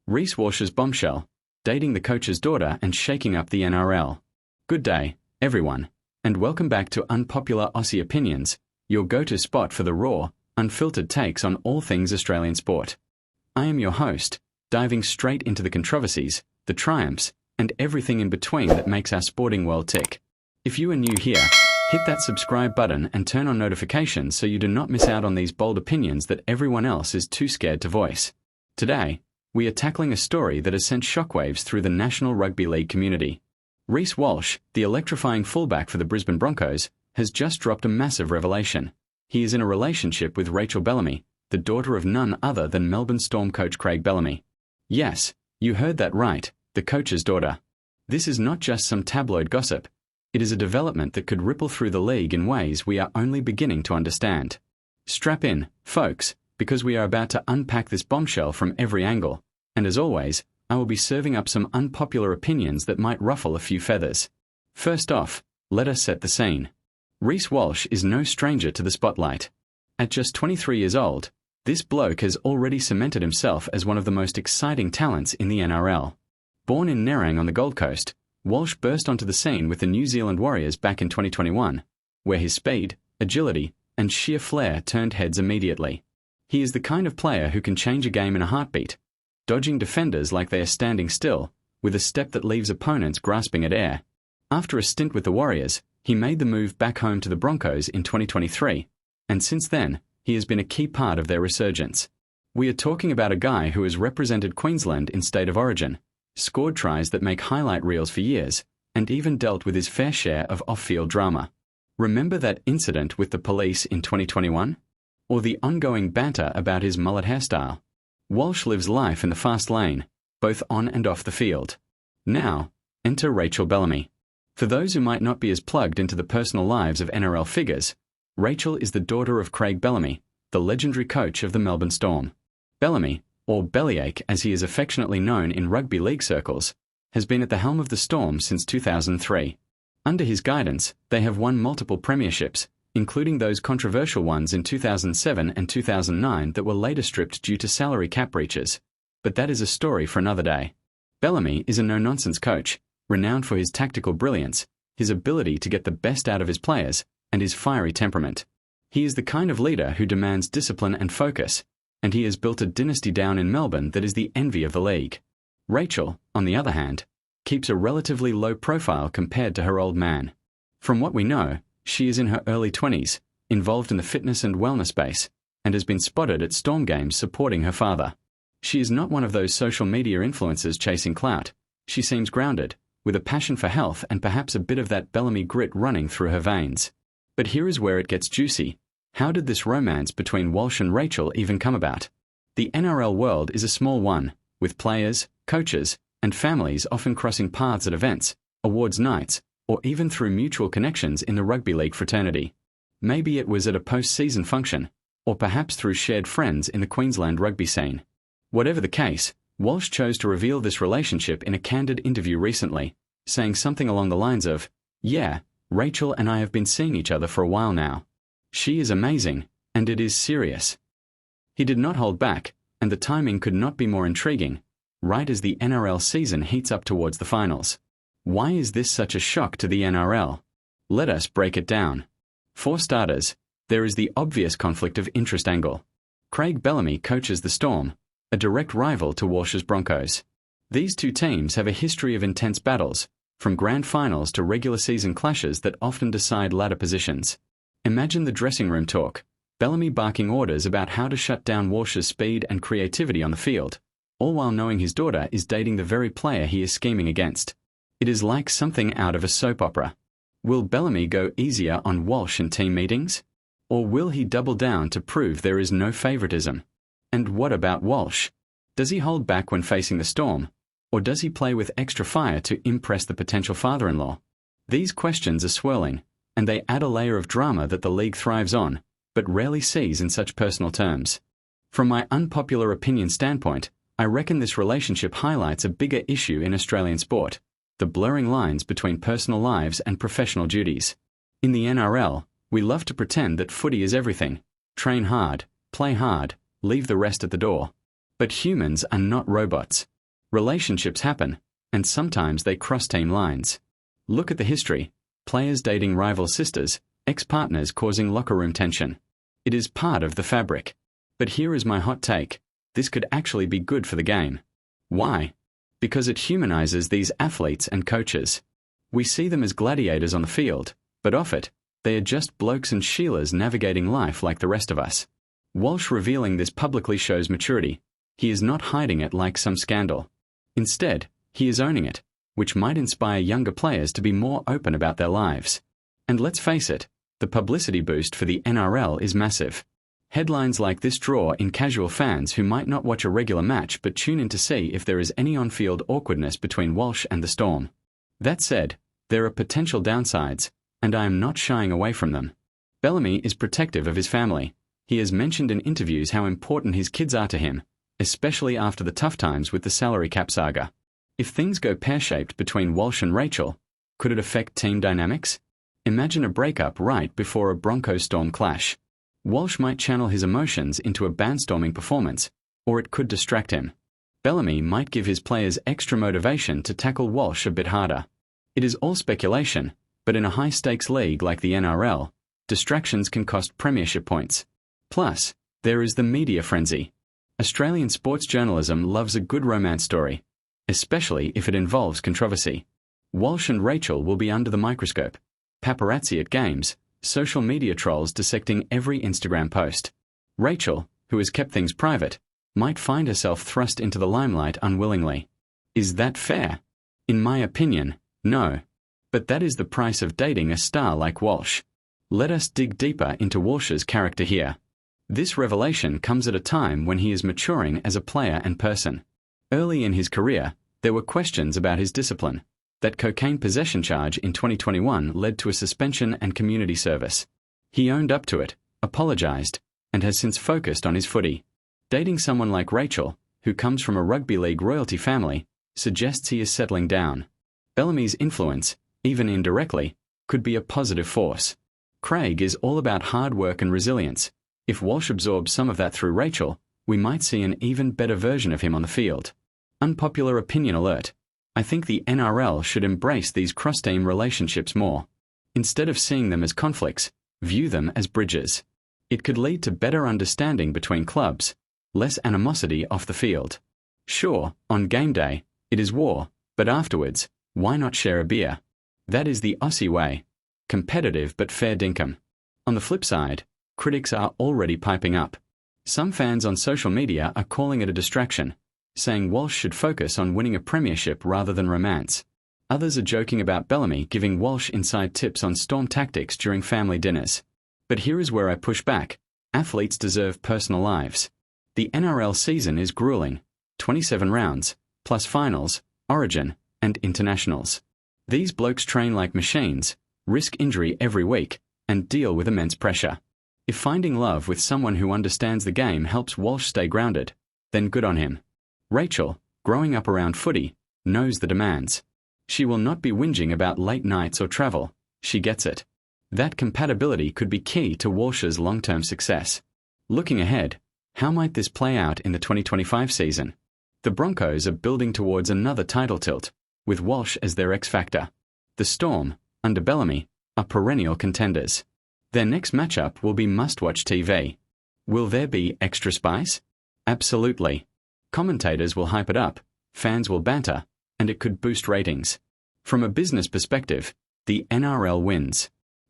Reece Walsh's bombshell, dating the coach's daughter and shaking up the NRL. Good day, everyone, and welcome back to Unpopular Aussie Opinions, your go-to spot for the raw, unfiltered takes on all things Australian sport. I am your host, diving straight into the controversies, the triumphs, and everything in between that makes our sporting world tick. If you are new here, hit that subscribe button and turn on notifications so you do not miss out on these bold opinions that everyone else is too scared to voice. Today, we are tackling a story that has sent shockwaves through the National Rugby League community. Reece Walsh, the electrifying fullback for the Brisbane Broncos, has just dropped a massive revelation. He is in a relationship with Rachel Bellamy, the daughter of none other than Melbourne Storm coach Craig Bellamy. Yes, you heard that right, the coach's daughter. This is not just some tabloid gossip. It is a development that could ripple through the league in ways we are only beginning to understand. Strap in, folks, because we are about to unpack this bombshell from every angle, and as always, I will be serving up some unpopular opinions that might ruffle a few feathers. First off, let us set the scene. Reece Walsh is no stranger to the spotlight. At just 23 years old, this bloke has already cemented himself as one of the most exciting talents in the NRL. Born in Nerang on the Gold Coast, Walsh burst onto the scene with the New Zealand Warriors back in 2021, where his speed, agility, and sheer flair turned heads immediately. He is the kind of player who can change a game in a heartbeat, dodging defenders like they are standing still, with a step that leaves opponents grasping at air. After a stint with the Warriors, he made the move back home to the Broncos in 2023, and since then, he has been a key part of their resurgence. We are talking about a guy who has represented Queensland in State of Origin, scored tries that make highlight reels for years, and even dealt with his fair share of off-field drama. Remember that incident with the police in 2021? Or the ongoing banter about his mullet hairstyle? Walsh lives life in the fast lane, both on and off the field. Now, enter Rachel Bellamy. For those who might not be as plugged into the personal lives of NRL figures, Rachel is the daughter of Craig Bellamy, the legendary coach of the Melbourne Storm. Bellamy, or Bellyache as he is affectionately known in rugby league circles, has been at the helm of the Storm since 2003. Under his guidance, they have won multiple premierships, including those controversial ones in 2007 and 2009 that were later stripped due to salary cap breaches. But that is a story for another day. Bellamy is a no-nonsense coach, renowned for his tactical brilliance, his ability to get the best out of his players, and his fiery temperament. He is the kind of leader who demands discipline and focus, and he has built a dynasty down in Melbourne that is the envy of the league. Rachel, on the other hand, keeps a relatively low profile compared to her old man. From what we know, she is in her early 20s, involved in the fitness and wellness space, and has been spotted at Storm games supporting her father. She is not one of those social media influencers chasing clout. She seems grounded, with a passion for health and perhaps a bit of that Bellamy grit running through her veins. But here is where it gets juicy. How did this romance between Walsh and Rachel even come about? The NRL world is a small one, with players, coaches, and families often crossing paths at events, awards nights, or even through mutual connections in the rugby league fraternity. Maybe it was at a post-season function, or perhaps through shared friends in the Queensland rugby scene. Whatever the case, Walsh chose to reveal this relationship in a candid interview recently, saying something along the lines of, "Yeah, Rachel and I have been seeing each other for a while now. She is amazing, and it is serious." He did not hold back, and the timing could not be more intriguing, right as the NRL season heats up towards the finals. Why is this such a shock to the NRL? Let us break it down. For starters, there is the obvious conflict of interest angle. Craig Bellamy coaches the Storm, a direct rival to Walsh's Broncos. These two teams have a history of intense battles, from grand finals to regular season clashes that often decide ladder positions. Imagine the dressing room talk, Bellamy barking orders about how to shut down Walsh's speed and creativity on the field, all while knowing his daughter is dating the very player he is scheming against. It is like something out of a soap opera. Will Bellamy go easier on Walsh in team meetings? Or will he double down to prove there is no favoritism? And what about Walsh? Does he hold back when facing the Storm? Or does he play with extra fire to impress the potential father-in-law? These questions are swirling, and they add a layer of drama that the league thrives on, but rarely sees in such personal terms. From my unpopular opinion standpoint, I reckon this relationship highlights a bigger issue in Australian sport: the blurring lines between personal lives and professional duties. In the NRL, we love to pretend that footy is everything. Train hard, play hard, leave the rest at the door. But humans are not robots. Relationships happen, and sometimes they cross team lines. Look at the history: players dating rival sisters, ex-partners causing locker room tension. It is part of the fabric. But here is my hot take: this could actually be good for the game. Why? Because it humanizes these athletes and coaches. We see them as gladiators on the field, but off it, they are just blokes and Sheilas navigating life like the rest of us. Walsh revealing this publicly shows maturity. He is not hiding it like some scandal. Instead, he is owning it, which might inspire younger players to be more open about their lives. And let's face it, the publicity boost for the NRL is massive. Headlines like this draw in casual fans who might not watch a regular match but tune in to see if there is any on-field awkwardness between Walsh and the Storm. That said, there are potential downsides, and I am not shying away from them. Bellamy is protective of his family. He has mentioned in interviews how important his kids are to him, especially after the tough times with the salary cap saga. If things go pear-shaped between Walsh and Rachel, could it affect team dynamics? Imagine a breakup right before a Broncos-Storm clash. Walsh might channel his emotions into a barnstorming performance, or it could distract him. Bellamy might give his players extra motivation to tackle Walsh a bit harder. It is all speculation, but in a high-stakes league like the NRL, distractions can cost premiership points. Plus, there is the media frenzy. Australian sports journalism loves a good romance story, especially if it involves controversy. Walsh and Rachel will be under the microscope. Paparazzi at games, social media trolls dissecting every Instagram post. Rachel, who has kept things private, might find herself thrust into the limelight unwillingly. Is that fair? In my opinion, no. But that is the price of dating a star like Walsh. Let us dig deeper into Walsh's character here. This revelation comes at a time when he is maturing as a player and person. Early in his career, there were questions about his discipline. That cocaine possession charge in 2021 led to a suspension and community service. He owned up to it, apologized, and has since focused on his footy. Dating someone like Rachel, who comes from a rugby league royalty family, suggests he is settling down. Bellamy's influence, even indirectly, could be a positive force. Craig is all about hard work and resilience. If Walsh absorbs some of that through Rachel, we might see an even better version of him on the field. Unpopular opinion alert. I think the NRL should embrace these cross-team relationships more. Instead of seeing them as conflicts, view them as bridges. It could lead to better understanding between clubs, less animosity off the field. Sure, on game day, it is war, but afterwards, why not share a beer? That is the Aussie way. Competitive but fair dinkum. On the flip side, critics are already piping up. Some fans on social media are calling it a distraction, saying Walsh should focus on winning a premiership rather than romance. Others are joking about Bellamy giving Walsh inside tips on Storm tactics during family dinners. But here is where I push back. Athletes deserve personal lives. The NRL season is grueling. 27 rounds, plus finals, origin, and internationals. These blokes train like machines, risk injury every week, and deal with immense pressure. If finding love with someone who understands the game helps Walsh stay grounded, then good on him. Rachel, growing up around footy, knows the demands. She will not be whinging about late nights or travel. She gets it. That compatibility could be key to Walsh's long-term success. Looking ahead, how might this play out in the 2025 season? The Broncos are building towards another title tilt, with Walsh as their X-factor. The Storm, under Bellamy, are perennial contenders. Their next matchup will be must-watch TV. Will there be extra spice? Absolutely. Commentators will hype it up, fans will banter, and it could boost ratings. From a business perspective, the NRL wins.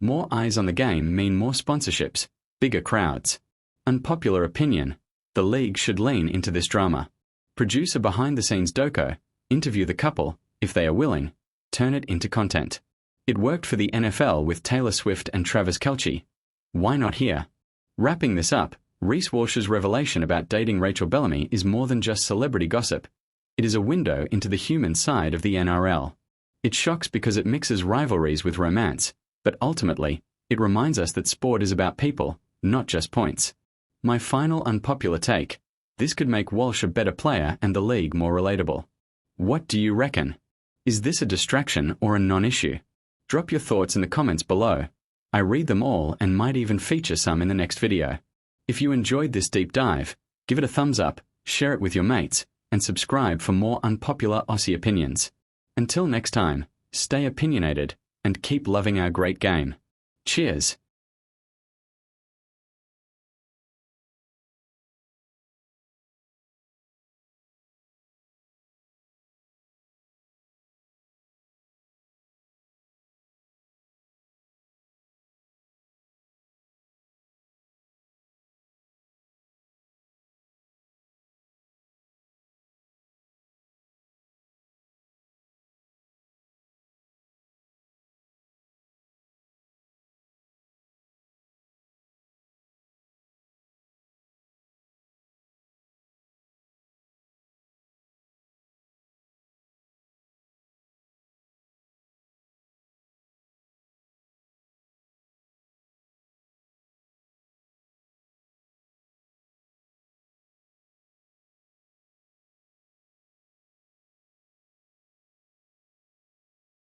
More eyes on the game mean more sponsorships, bigger crowds. Unpopular opinion, the league should lean into this drama. Produce a behind-the-scenes doco, interview the couple, if they are willing, turn it into content. It worked for the NFL with Taylor Swift and Travis Kelce. Why not here? Wrapping this up, Reece Walsh's revelation about dating Rachel Bellamy is more than just celebrity gossip. It is a window into the human side of the NRL. It shocks because it mixes rivalries with romance, but ultimately, it reminds us that sport is about people, not just points. My final unpopular take: this could make Walsh a better player and the league more relatable. What do you reckon? Is this a distraction or a non-issue? Drop your thoughts in the comments below. I read them all and might even feature some in the next video. If you enjoyed this deep dive, give it a thumbs up, share it with your mates, and subscribe for more unpopular Aussie opinions. Until next time, stay opinionated and keep loving our great game. Cheers.